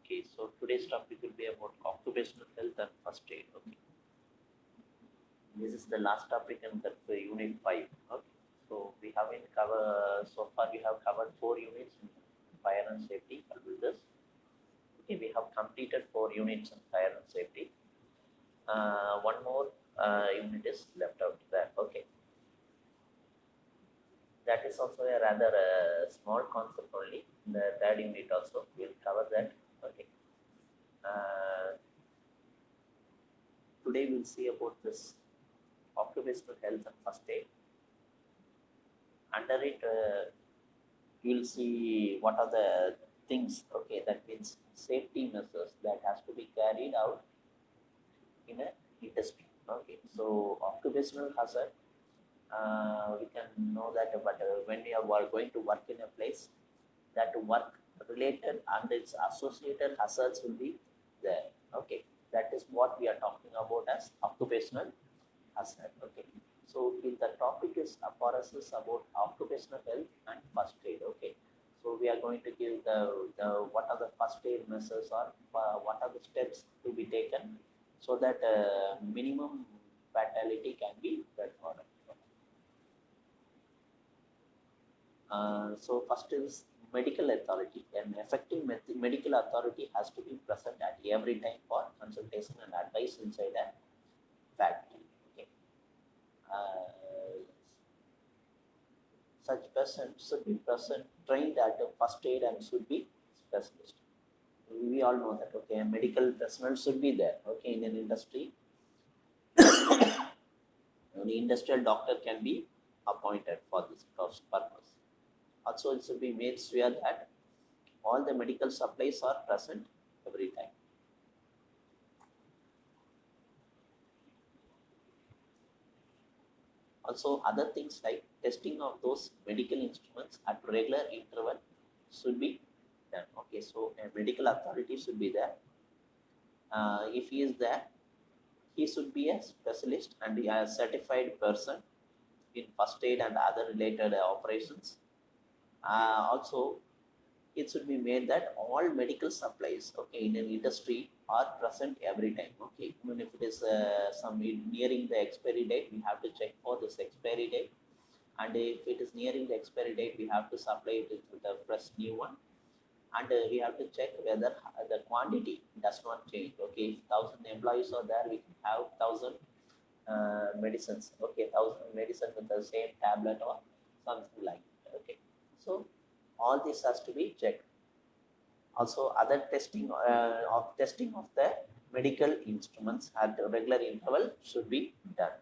Okay, so today's topic will be about occupational health and first aid. Okay, this is the last topic in that unit 5. Okay, so we haven't covered so far. We have covered 4 units in fire and safety. With this, okay, we have completed 4 units in fire and safety. One more unit is left out there. Okay, that is also a rather small concept only. The third unit also will cover that. Okay. Uh, Today we'll see about this occupational health and first aid. Under it, you'll see what are the things. Okay, that means safety measures that has to be carried out in a industry. Okay, so occupational hazard, we can know that, but when we are going to work in a place, that work related and its associated hazards will be there. Okay, that is what we are talking about as occupational hazard. Okay, so the topic is for us is about occupational health and first aid. Okay, so we are going to give the what are the first aid measures or what are the steps to be taken so that minimum fatality can be recorded. So first is medical authority. An effective medical authority has to be present at every time for consultation and advice inside a factory. Okay. Uh, Such person should be present, trained at a first aid and should be specialist. We all know that. Okay, a medical personnel should be there. Okay, in an industry, an industrial doctor can be appointed for this purpose. Also, it should be made sure that all the medical supplies are present every time. Also, other things like testing of those medical instruments at regular interval should be done. Okay, so a medical authority should be there. If he is there, he should be a specialist and a certified person in first aid and other related operations. Also, it should be made that all medical supplies, okay, in an industry are present every time. Okay, even if it is some nearing the expiry date, we have to check for this expiry date, and if it is nearing the expiry date, we have to supply it with a fresh new one, and we have to check whether the quantity does not change. Okay, if 1,000 employees are there, we can have 1,000 medicines. Okay, 1,000 medicine with the same tablet or something like that. Okay, so all this has to be checked. Also, other testing of the medical instruments at a regular interval should be done.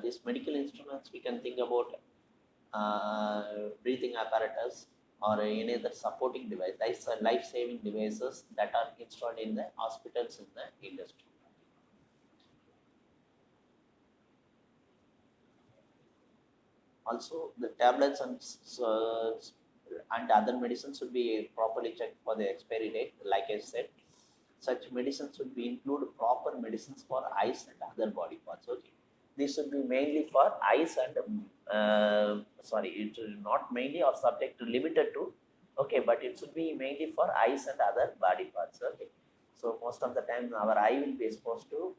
These medical instruments, we can think about breathing apparatus or any other supporting device, life-saving devices that are installed in the hospitals in the industry. Also, the tablets and other medicines should be properly checked for the expiry date. Like I said, such medicines should be include proper medicines for eyes and other body parts. Okay, this should be mainly for eyes and sorry, it is not mainly or subject to limited to. Okay, but it should be mainly for eyes and other body parts. Okay, so most of the time our eye will be exposed to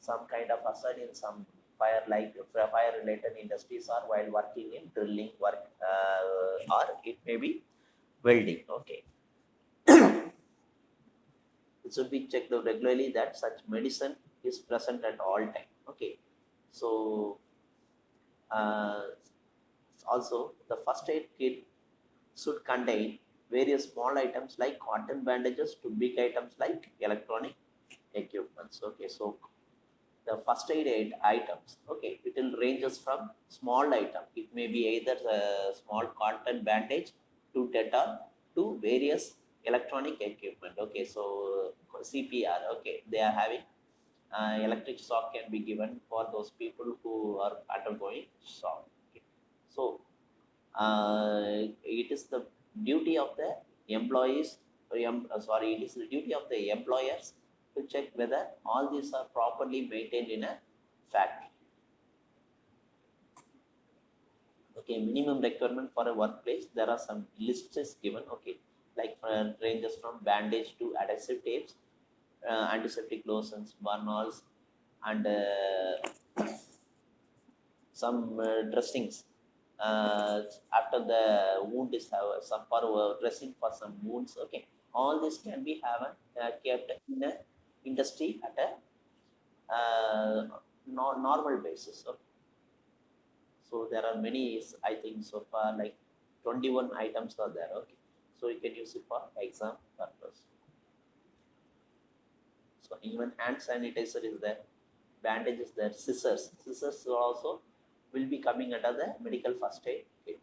some kind of hazard in some fire like fire related industries or while working in drilling work or it may be welding. Okay, it should be checked out regularly that such medicine is present at all time. Okay, so uh, also the first aid kit should contain various small items like cotton bandages to big items like electronic equipments. Okay, so the first aid items, okay, it will ranges from small item, it may be either a small cotton bandage to dettol to various electronic equipment. Okay, so CPR, okay, they are having electric shock can be given for those people who are undergoing shock. Okay. So it is the duty of the employees, it is the duty of the employers to check whether all these are properly maintained in a factory. Okay, minimum requirement for a workplace. There are some lists is given. Okay, like ranges from bandage to adhesive tapes, antiseptic lotions, burnals, and some dressings. After the wound is some for dressing for some wounds. Okay, all this can be have kept in a industry at a normal basis. Okay. So there are many, I think so far like 21 items are there. Okay. So you can use it for exam purpose. So even hand sanitizer is there, bandage is there, scissors. Scissors also will be coming under the medical first aid kit.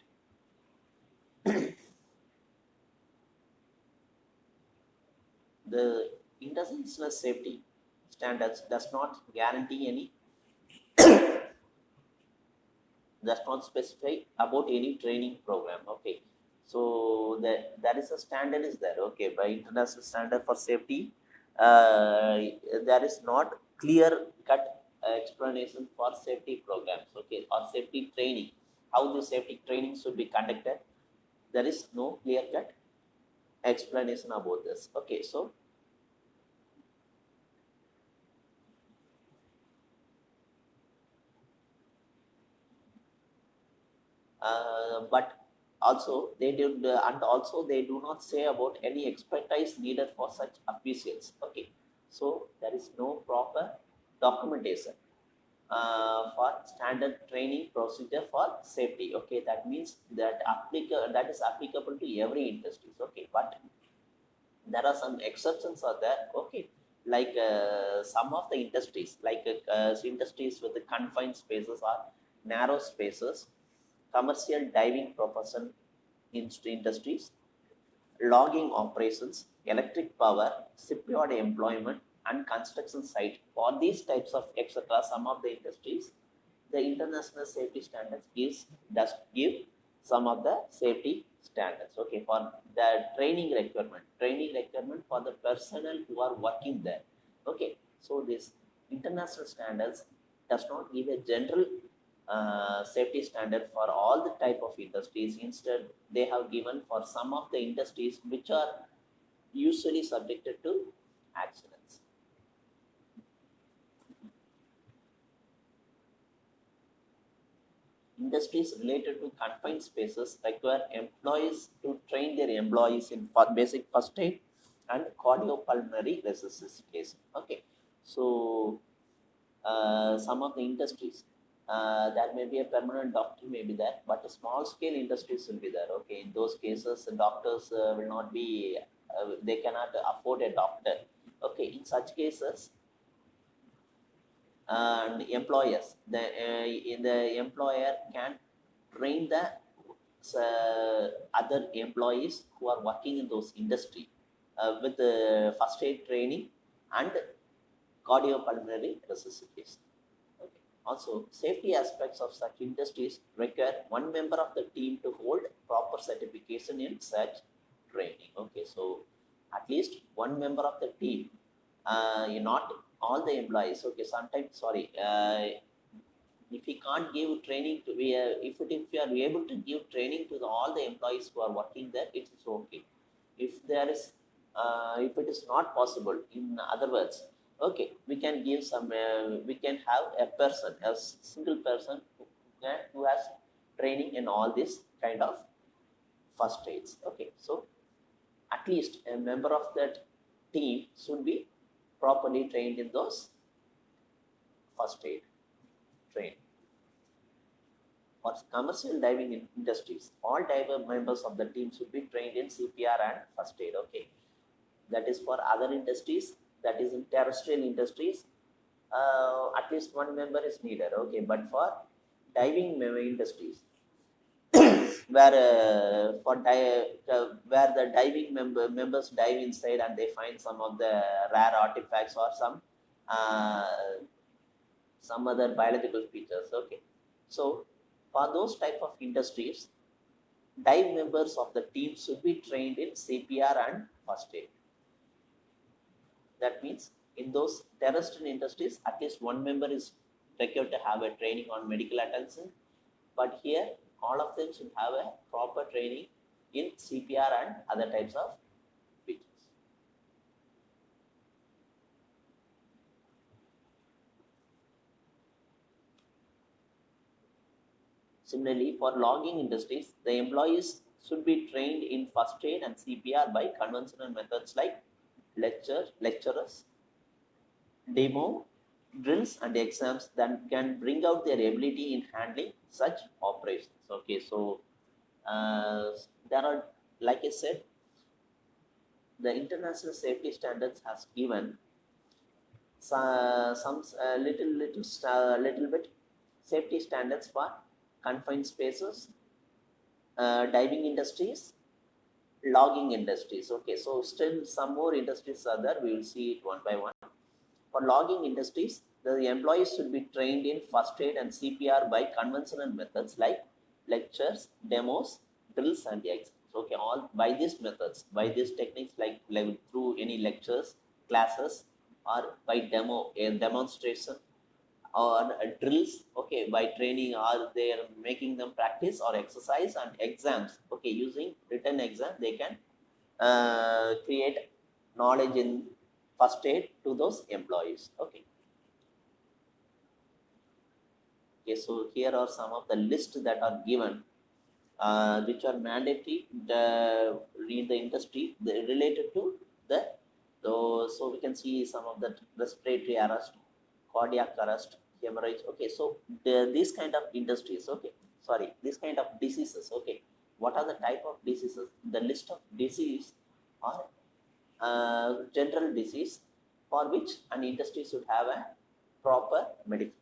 The international safety standards does not guarantee any, does not specify about any training program. Okay, so that is a standard is there. Okay, by international standard for safety, uh, there is not clear cut explanation for safety programs. Okay, or safety training, how the safety training should be conducted. There is no clear cut explanation about this. Okay, so but also they did and also they do not say about any expertise needed for such officials. Okay, so there is no proper documentation for standard training procedure for safety. Okay, that means that that is applicable to every industry. Okay, but there are some exceptions are there. Okay, like some of the industries, like industries with the confined spaces or narrow spaces, commercial diving profession industries, logging operations, electric power, shipyard employment, and construction site. For these types of etc., some of the industries, the international safety standards does give some of the safety standards. Okay, for the training requirement for the personnel who are working there. Okay, so this international standards does not give a general safety standard for all the type of industries. Instead, they have given for some of the industries which are usually subjected to accidents. Industries related to confined spaces require employees to train their employees in basic first aid and cardiopulmonary resuscitation. Okay, so some of the industries, there may be a permanent doctor may be there, but small scale industries will be there. Okay, in those cases, the doctors will not be, they cannot afford a doctor. Okay, in such cases, and employers, the employer can train the other employees who are working in those industry with the first aid training and cardiopulmonary resuscitation. Okay. Also, safety aspects of such industries require one member of the team to hold proper certification in such training. Okay, so at least one member of the team, not all the employees. Okay, sometimes sorry, if we can't give training to be if you are able to give training to all the employees who are working there, it is okay. If there is if it is not possible, in other words, okay, we can give some we can have a person, a single person who has training in all this kind of first aids. Okay, so at least a member of that team should be properly trained in those first aid train. For commercial diving industries, all diver members of the team should be trained in CPR and first aid. Okay, that is for other industries. That is in terrestrial industries. At least one member is needed. Okay, but for diving industries, where where the diving members dive inside and they find some of the rare artifacts or uh, some other biological features. Okay, so for those type of industries, dive members of the team should be trained in CPR and first aid. That means in those terrestrial industries, at least one member is required to have a training on medical attention. But here, all of them should have a proper training in CPR and other types of features. Similarly, for logging industries, the employees should be trained in first aid and CPR by conventional methods like lecturers, demo, drills, and exams that can bring out their ability in handling such operations. Okay, so there are, like I said, the international safety standards has given some little bit safety standards for confined spaces, diving industries, logging industries. Okay, so still some more industries are there. We will see it one by one. For logging industries, the employees should be trained in first aid and CPR by conventional methods like lectures, demos, drills, and exams. Okay, all by these methods, by these techniques, like through any lectures, classes, or by demo, a demonstration, or drills. Okay, by training, or they are making them practice or exercise, and exams. Okay, using written exam, they can create knowledge in first aid to those employees. Okay. Okay, so here are some of the lists that are given, which are mandatory in the industry related to the. So we can see some of the respiratory arrest, cardiac arrest, hemorrhage. Okay, so these kind of industries. Okay, sorry, these kind of diseases. Okay, what are the type of diseases? The list of disease are general disease for which an industry should have a proper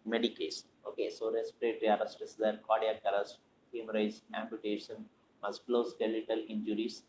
medication. Okay, so respiratory arrest is there, cardiac arrest, hemorrhage, amputation, musculoskeletal injuries,